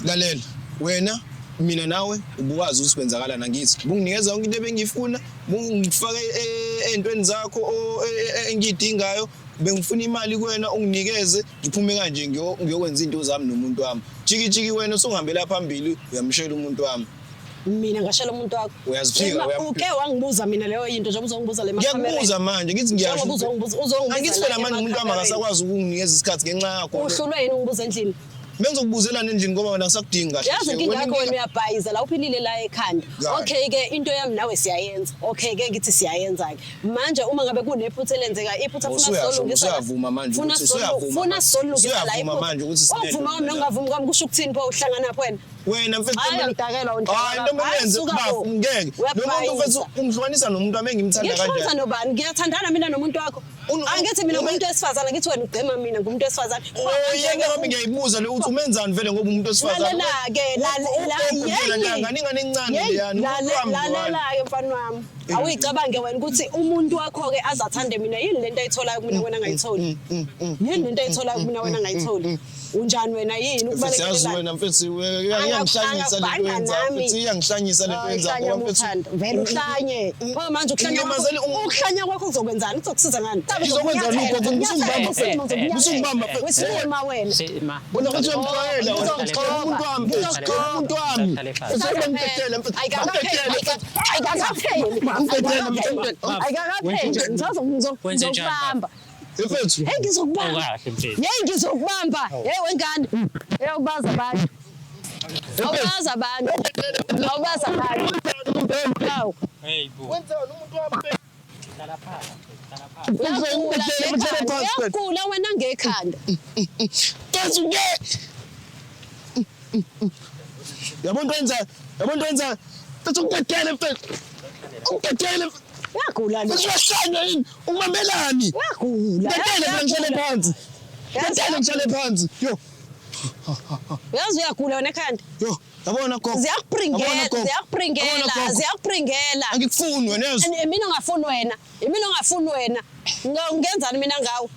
Lalela wena mina nawe ubuwazi ukuthi kwenzakala nangithi bunginikeza yonke into ebengifuna bungifake entweni zakho engidingayo bengifuna imali kuwena unginikeze ngiphume kanje ngiyokwenza into zami nomuntu wami jiki wena usungihambela phambili uyamshela umuntu wami mina ngashela umuntu wakho uyaziphika uke wangibuza mina leyo into njengoba uzongibuza le mara ngiyakubuza manje ngithi ngiyasho angithi phela manje umuntu wami akasakwazi ukunginikeza isikhathi ngenxa yakho uhlulwe yini ungibuza endlini bengizokubuzela endlini ngoba wena ngisakudinga kahle yazi inkinga yakho wena uyabhayiza la uphilile la ekhanda okay ke into yami nawe siyayenza okay ke ngithi siyayenza ke manje uma ngabe kunephutha elenzeka iphutha funa solungisa usuyavuma manje ukuthi funa solungisa la iphutha manje ukuthi uvuma wami nongavumi kwami kusho ukuthini pho uhlangana pho wena mfethu ayidakela hayi noma yenze bafu ngeke noma mfethu umhlukanisa nomuntu wami engimthanda kanjani ngiyathandana nobani ngiyathandana mina nomuntu wakho angithi mina ngumuntu wesifazana ngithi wena ugcema mina ngumuntu wesifazana yeke nami ngiyayibuza le uthi umenzani vele ngoba umuntu wesifazana lalela ke ngani encane leyani lalela ke mfana wami awuyicabange wena ukuthi umuntu wakho ke azathande mina yini lento ayitholayo kumina wena ngayitholi yini lento ayitholayo kumina wena ngayitholi unjani wena yini ukubalekela yazi wena mfethu iyangihlanyisa lento yenza mfethu iyangihlanyisa lento yenza ngoba mfethu vele uhlanye ngoba manje ukuhlanya kwakho kuzokwenzani kuzokusiza ngani ngizokwenza lokho ngizokubamba wisima wena bona ukuthi ngixwayela umuntu wami umuntu wami usebengithetela mfethu ayikakapheli ngizokubamba mfethu hey ngizokubamba hey wengane hey ubaza abantu awubaza abantu hawu hey bo wenzani umuntu wami uyagula wena ngekhanda kesuke yabona wenza mfethu ungidedele mfethu ungidedele uyagula nje ushashanya yini ungimamelani uyagula ngidedele ngishale phansi yo uyazi uyagula wena ekhanda yo yabona gogo ziyakupringela angikufuni wena yazi mina ongafuni wena ngenzani mina ngawe